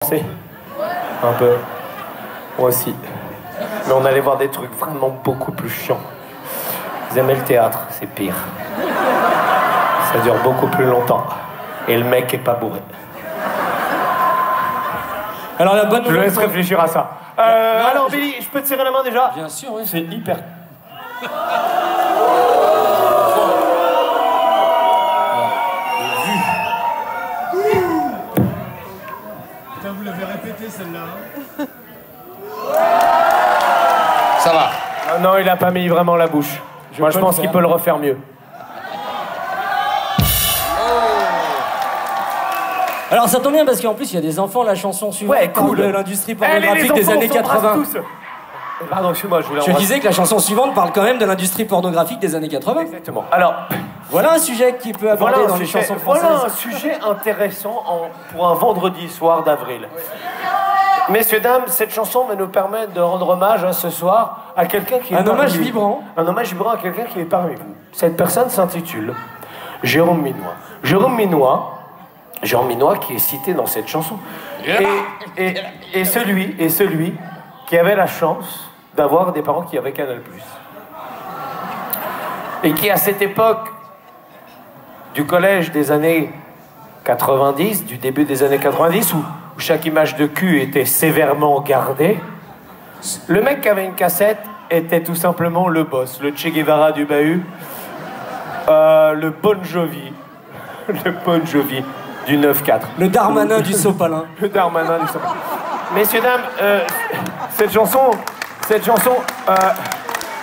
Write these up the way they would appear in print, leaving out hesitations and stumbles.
pensez? Un peu. Moi aussi. Mais on allait voir des trucs vraiment beaucoup plus chiants. Vous aimez le théâtre, c'est pire. Ça dure beaucoup plus longtemps. Et le mec est pas bourré. Alors la bonne Je nouvelle... laisse réfléchir à ça. Alors Billy, je peux te serrer la main déjà? Bien sûr, oui. C'est hyper... Putain, vous l'avez répété celle-là. Hein. Ça va. Non, il a pas mis vraiment la bouche. Moi, je pense qu'il peut le refaire mieux. Alors ça tombe bien parce qu'en plus il y a des enfants, la chanson suivante parle de l'industrie pornographique des années 80. Pardon, excuse-moi, je voulais... Je disais que la chanson suivante parle quand même de l'industrie pornographique des années 80. Exactement. Alors, voilà un sujet qui peut aborder dans les chansons françaises. Voilà un sujet intéressant pour un vendredi soir d'avril. Messieurs, dames, cette chanson va nous permettre de rendre hommage ce soir à quelqu'un qui est un hommage vous. vibrant. Un hommage vibrant à quelqu'un qui est parmi vous. Cette personne s'intitule Jérôme Minois. Jérôme Minois qui est cité dans cette chanson. Et celui qui avait la chance d'avoir des parents qui avaient Canal+. Et qui, à cette époque du collège des années 90, du début des années 90, où chaque image de cul était sévèrement gardée, le mec qui avait une cassette était tout simplement le boss, le Che Guevara du bahut, le Bon Jovi du 9-4. Le Darmanin du Sopalin. Le Darmanin du Sopalin. Messieurs, dames, cette chanson...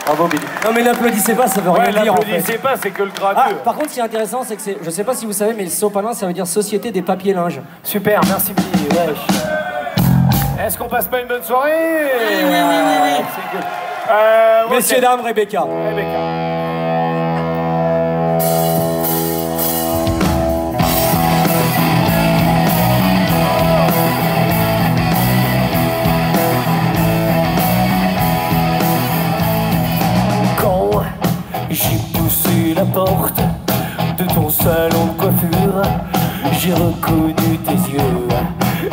Bravo, Billy. Non mais n'applaudissez pas, ça veut rien dire en fait. N'applaudissez pas, c'est que le gratteux. Par contre, ce qui est intéressant, c'est que c'est... Je sais pas si vous savez, mais le Sopalin, ça veut dire Société des papiers linges. Super, merci Billy. Wesh. Est-ce qu'on passe pas une bonne soirée? Oui. C'est good. Messieurs, dames, Rebecca. J'ai poussé la porte de ton salon de coiffure. J'ai reconnu tes yeux,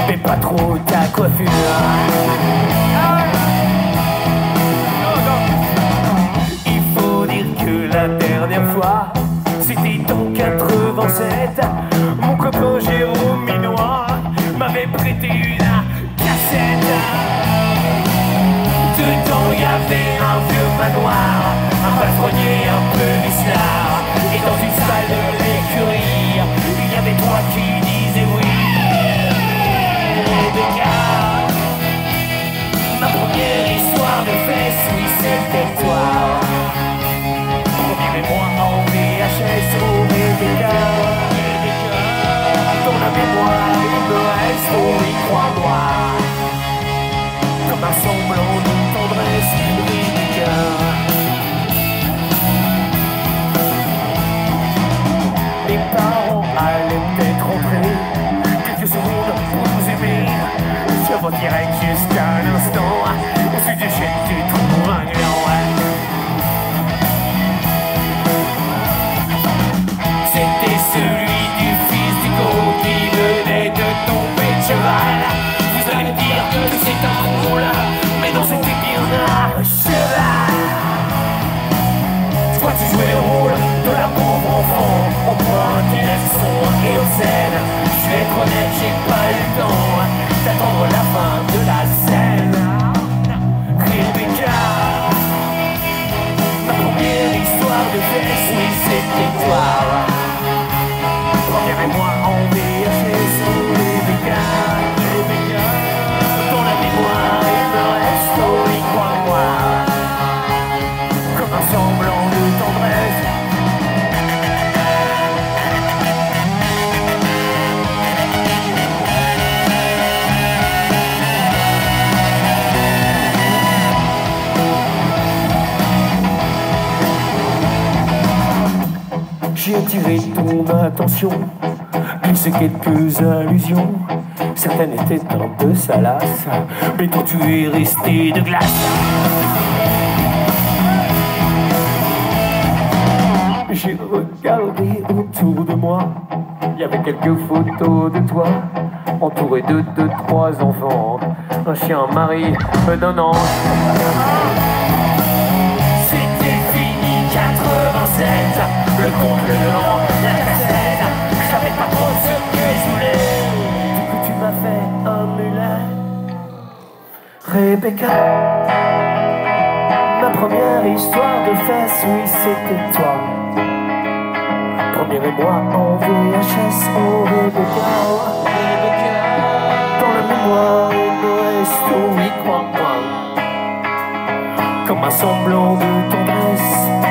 mais pas trop ta coiffure. Il faut dire que la dernière fois, c'était en 87. Mon copain Jérôme Minois m'avait prêté une cassette. Dedans il y avait un vieux manoir, un palefrenier un peu vicelard. Et dans une salle de l'écurie, il y avait toi qui disais oui. Rebecca, ma première histoire de fesses, oui c'était toi. Premier-moi en VHS, oh Rebecca. Dans la mémoire, il me reste, oh oui crois-moi. Comme un semblant de tendresse, Rebecca. Les parents allaient peut-être rentrer quelques secondes pour nous aimer. Je vous dirais juste un instant, au sud du chêne tu trouves un gland. C'était celui du fils du go qui venait de tomber de cheval. Vous allez me dire que c'est un drôle, mais non c'était bien un cheval. Toi tu jouais le rôle de la pauvre enfant, au point qui laisse son et au scène. Je vais être honnête, j'ai pas eu le temps d'attendre la fin de la scène. Rebecca, ma première histoire de fesses, oui c'était toi. Première-moi en VHS, Rebecca. Dans la mémoire, il me reste, oh oui crois-moi. Comme un semblant de tendresse. J'ai attiré ton attention, glissé quelques allusions. Certaines étaient un peu salaces, mais toi tu es resté de glace. J'ai regardé autour de moi, il y avait quelques photos de toi. entouré de 2-3 enfants, un chien, un mari, d'un ange. C'était fini, 87, le compte, le blanc, la cassette. Je savais pas trop ce que je voulais. Du coup tu m'as fait un mulet. Rebecca, ma première histoire de fesses, oui c'était toi. Premier émoi en VHS, oh Rebecca. Dans la mémoire il me reste, oui crois-moi, comme un semblant de tendresse.